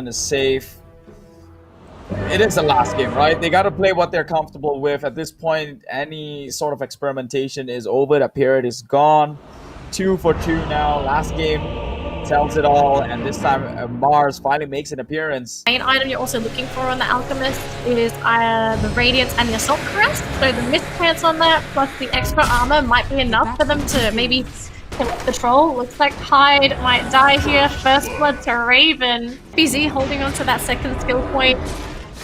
Talon is safe. It is the last game, right? They got to play what they're comfortable with. At this point, any sort of experimentation is over. That period is gone. 2 for 2 now. Last game tells it all, and this time Mars finally makes an appearance. Main item you're also looking for on the Alchemist is the Radiance and the Assault Crest. So the mischance on that plus the extra armor might be enough for them to maybe kill off the troll. Looks like Hyde might die here. First blood to Raven. BZ holding on to that second skill point.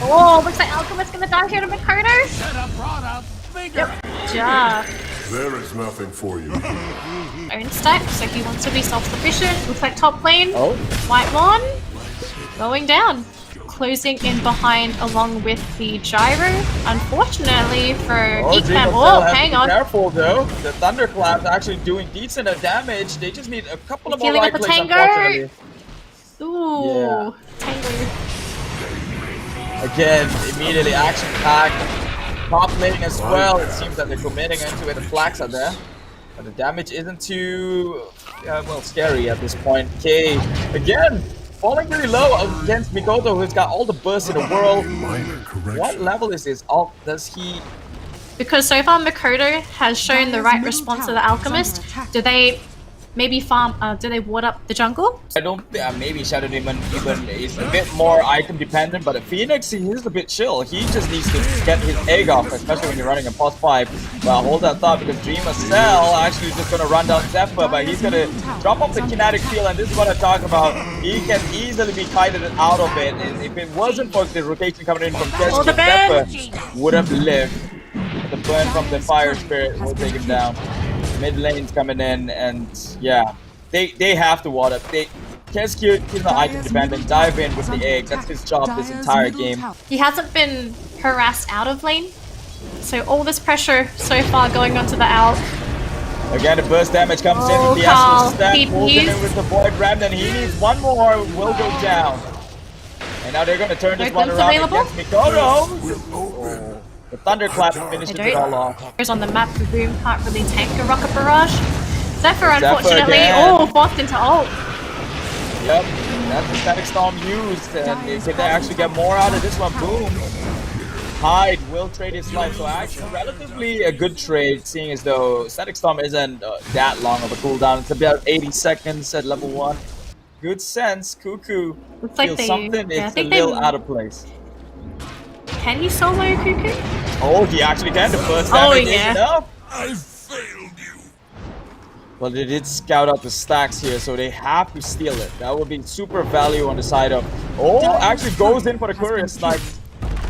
Oh, looks like Alchemist's gonna die here to Makoto. Yep, just. There is nothing for you. Own stack, so he wants to be self-sufficient. Looks like top lane. Oh. White Mon going down. Closing in behind along with the gyro. Unfortunately for Geek Fam. Oh, hang on. Careful though. The Thunderclap's actually doing decent damage. They just need a couple of more Healing right up the clicks, Tango. unfortunately. Ooh, Yeah. Tango. Again, immediately action pack. Top lane as well. It seems that they're committing into it. The flags are there. But the damage isn't too, well, scary at this point. K, again, falling really low against Mikoto, who's got all the bursts in the world. What level is his ult? Does he... Because so far Makoto has shown the right response to the Alchemist. Do they maybe farm, do they ward up the jungle? I don't think, maybe Shadow Demon even is a bit more item dependent, but Phoenix, he's a bit chill. He just needs to get his egg off, especially when you're running a plus 5. Well, hold that thought, because Dreamer Cell actually just gonna run down Zephyr, but he's gonna drop off the kinetic field, and this is what I talk about. He can easily be kited out of it, and if it wasn't for the rotation coming in from Jessica, Zephyr would have lived. The burn from the Fire Spirit will take him down. Mid lane's coming in, and yeah, they have to ward up. Kescu is not item dependent. Dive in with the egg. That's his job this entire game. He hasn't been harassed out of lane, so all this pressure so far going onto the Al. Again, the burst damage comes in with the Astral Step. Pulls him in with the Void Remnant. He needs one more. Will go down. And now they're going to turn this one around against Mikoto. The Thunderclap finishes it all off. There's on the map, the Boom can't really tank a Rocket Barrage. Zephyr, unfortunately, forced into ult. Yep, that's the Static Storm used, and if they actually get more out of this one, Boom. Hyde will trade his life, so actually relatively a good trade, seeing as though Static Storm isn't that long of a cooldown. It's about 80 seconds at level 1. Good sense, Cuckoo feels something is a little out of place. Can he solo Cuckoo? Oh, he actually can. The first damage is enough. I failed you. Well, they did scout out the stacks here, so they have to steal it. That would be super value on the side of... Oh, actually goes in for the courier snipe.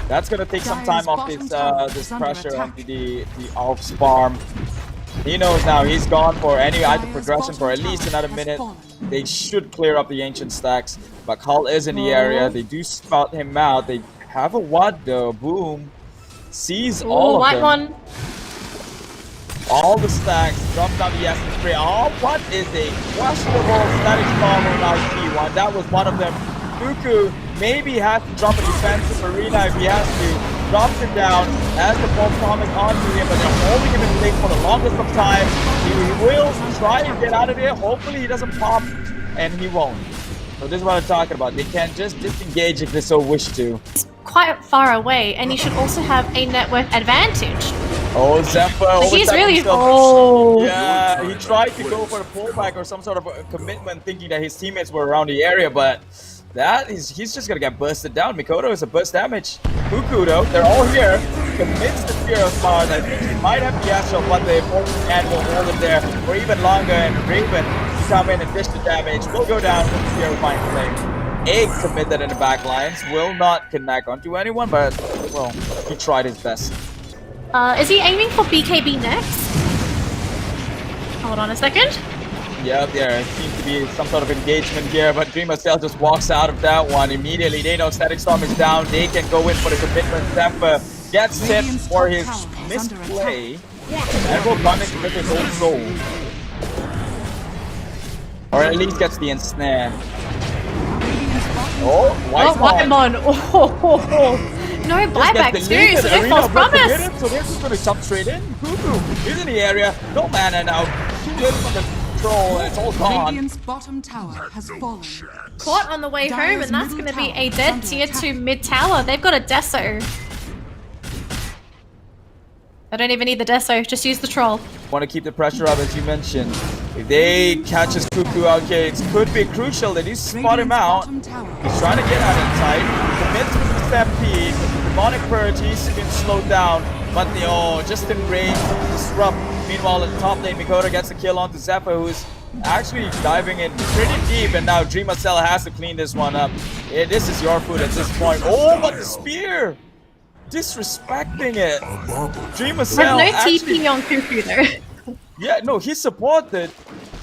That's going to take some time off this pressure onto the Alps farm. He knows now he's gone for any item progression for at least another minute. They should clear up the ancient stacks. But Carl is in the area. They do spot him out. They have a what though? Boom. Sees all of them. One. All the stacks. Drop down the essence spray. Oh, what is a questionable static storm on IP1? That was one of them. Cuckoo maybe has to drop a defensive arena if he has to. Drops him down as the ball coming onto him, but they're holding him in place for the longest of time. He will try and get out of there. Hopefully he doesn't pop, and he won't. So this is what I'm talking about. They can just disengage if they so wish to. It's quite far away, and he should also have a network advantage. Oh, Zephyr. He's really... Yeah, he tried to go for a pullback or some sort of a commitment, thinking that his teammates were around the area, but he's just gonna get bursted down. Mikoto is a burst damage. Cuckoo though, they're all here. Commits the Fear of Mars. I think he might have the Astral, but the Fortune and will hold him there for even longer, and Raven come in and dish the damage. Will go down with the Fear of Mind Flame. Egg committed in the back lines. Will not connect onto anyone, but well, he tried his best. Is he aiming for BKB next? Hold on a second. Yep, there seems to be some sort of engagement here, but Dreamer Cell just walks out of that one immediately. They know Static Storm is down. They can go in for the commitment. Zephyr gets hit for his misplay and will punish with his own soul. Or at least gets the ensnare. Oh, White Mon. No buyback too, so they false promise. So they're just going to jump straight in. Cuckoo is in the area. No mana now. Too little from the troll, and it's all gone. Radiant's bottom tower has fallen. Caught on the way home, and that's going to be a dead tier 2 mid tower. They've got a Deso. I don't even need the Deso, just use the troll. Want to keep the pressure up, as you mentioned. If they catch his Cuckoo out here, it could be crucial. They need to spot him out. He's trying to get out of sight. He commits with the stampede. Demonic Purge, he's been slowed down. But the just in range to disrupt. Meanwhile, at the top lane, Mikoto gets the kill onto Zephyr, who's actually diving in pretty deep. And now Dream Cell has to clean this one up. Yeah, this is your food at this point. Oh, but the spear! Disrespecting it. Dream Cell There's no actually... TP on Cuckoo though. Yeah, no, he supported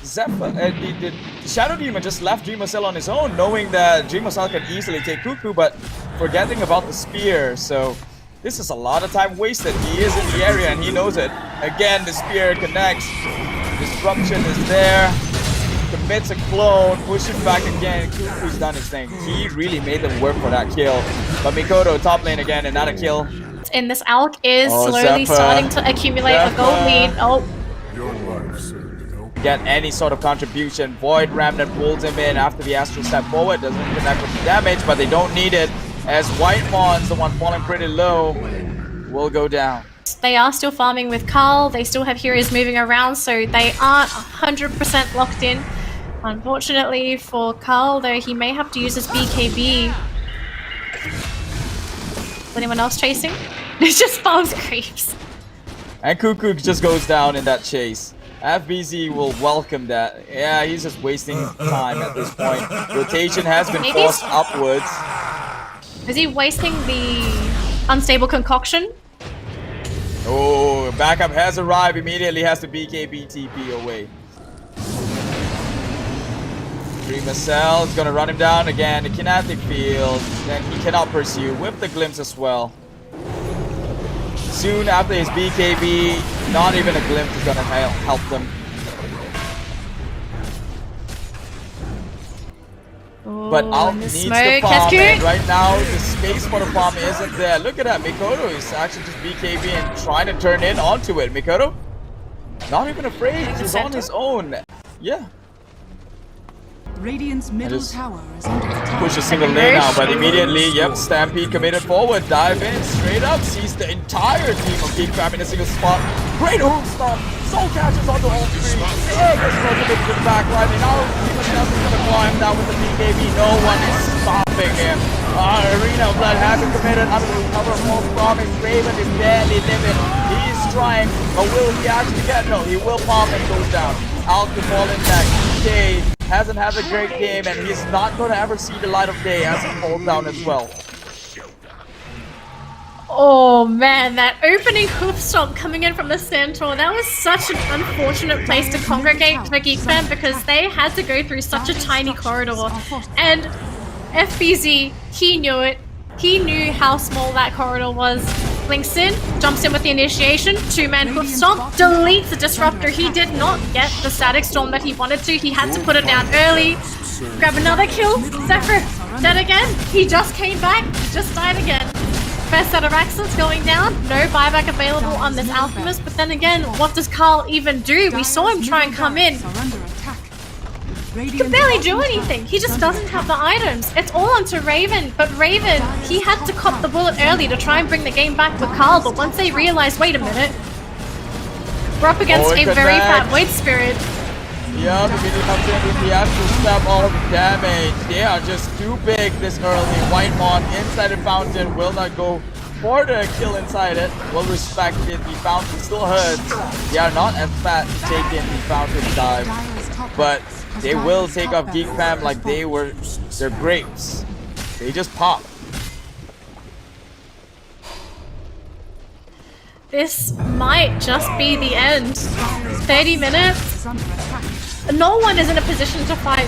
Zephyr. The Shadow Demon just left Dream Cell on his own, knowing that Dream Cell can easily take Cuckoo, but forgetting about the spear. So this is a lot of time wasted. He is in the area and he knows it. Again, the spear connects. Disruption is there. Commits a clone, pushing back again. Cuckoo's done his thing. He really made them work for that kill. But Mikoto top lane again, another kill. In this Alk is slowly Zephyr. starting to accumulate a gold lead. Oh, Your life served to help. Get any sort of contribution. Void Remnant pulls him in after the Astral step forward. Doesn't connect with the damage, but they don't need it. As White Mon's the one falling pretty low, will go down. they are still farming with Carl. They still have heroes moving around, so they aren't 100% locked in. Unfortunately for Carl, though, he may have to use his BKB. Is anyone else chasing? It just farms creeps. And Cuckoo just goes down in that chase. FBZ will welcome that. Yeah, he's just wasting time at this point. Rotation has been Maybe forced upwards. Is he wasting the unstable concoction? Oh, backup has arrived. Immediately has to BKB TP away. Dreamer Cell is gonna run him down again. The kinetic field. Then he cannot pursue. With the glimpse as well. Soon after his BKB, not even a glimpse is gonna help them. But Alp and the needs the smoke farm, has and Geek. right now the space for the farm isn't there. Look at that, Mikoto is actually just BKB and trying to turn in onto it. Mikoto, not even afraid, he's on his own. Yeah. Radiant's middle just tower is under attack. Push a single lane out, but immediately, yep, Stampede committed forward, dive in, straight up, sees the entire team of Geek Fam in a single spot. Great hook stop, Soul catches onto all three. Yeah, gets motivated to the back line, and now Demon Cell is gonna climb down with the BKB. No one is stopping him. Arena of Blood hasn't committed under the cover of false promise. Raven is barely living. He's trying, but will he actually get? No, he will pop and goes down. Out to fall in back. DK hasn't had a great game, and he's not going to ever see the light of day as he falls down as well. Oh man, that opening hoof stomp coming in from the Centaur, that was such an unfortunate place to congregate for Geek Fam because they had to go through such a tiny corridor. And FBZ, he knew it. He knew how small that corridor was. Blinks in, jumps in with the initiation, two-man hoof stomp, deletes the disruptor. He did not get the static storm that he wanted to. He had to put it down early. Grab another kill. Zephyr, dead again. He just came back, just died again. First set of accents going down. No buyback available on this Alchemist, but then again, what does Carl even do? We saw him try and come in. He can barely do anything. He just doesn't have the items. It's all onto Raven, but Raven, he had to cop the bullet early to try and bring the game back with Carl, but once they realized, wait a minute, we're up against a very fat Void Spirit. Yeah, the mini comes in with the Astral Step, all the damage. They are just too big this early. White Mon inside the fountain will not go for the kill inside it. Will respect it. The fountain still hurts. They are not as fat to take in the fountain dive, but they will take off Geek Fam like they were their grapes. They just pop. This might just be the end. 30 minutes. No one is in a position to fight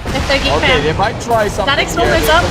if they're Geek Okay, they Fam. might try something. Static Storm is up.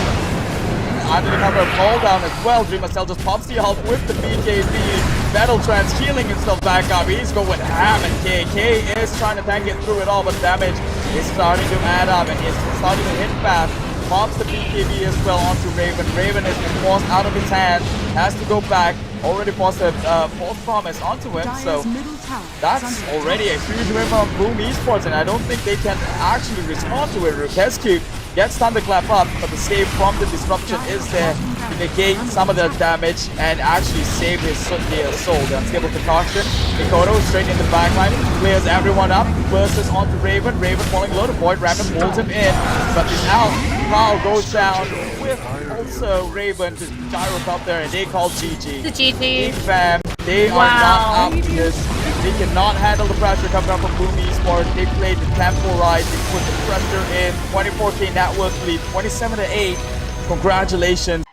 Under the cover of fall down as well. Dreamer Cell just pops the ult with the BKB. Battle Trance healing himself back up. He's going ham, and KK is trying to tank it through it all, but damage is starting to add up, and he's starting to hit fast. Pops the BKB as well onto Raven. Raven has been forced out of his hand, has to go back. already forced a false promise onto him, so Dire's middle tower that's is under already a huge win from Boom Esports, and I don't think they can actually respond to it. Rupescu gets Thunderclap up, but the save from the disruption is there to negate some of the damage and actually save his soul. The unstable concoction. Mikoto straight in the backline, clears everyone up, bursts onto Raven. Raven falling low, the Void Random pulls him in, but he's out. Carl goes down with also Raven to gyro up there, and they call GG. The GG. Big fam, they are not up to this. They cannot handle the pressure coming up from Boom Esports. They played the tempo right. They put the pressure in. 24K net worth lead, 27-8. Congratulations.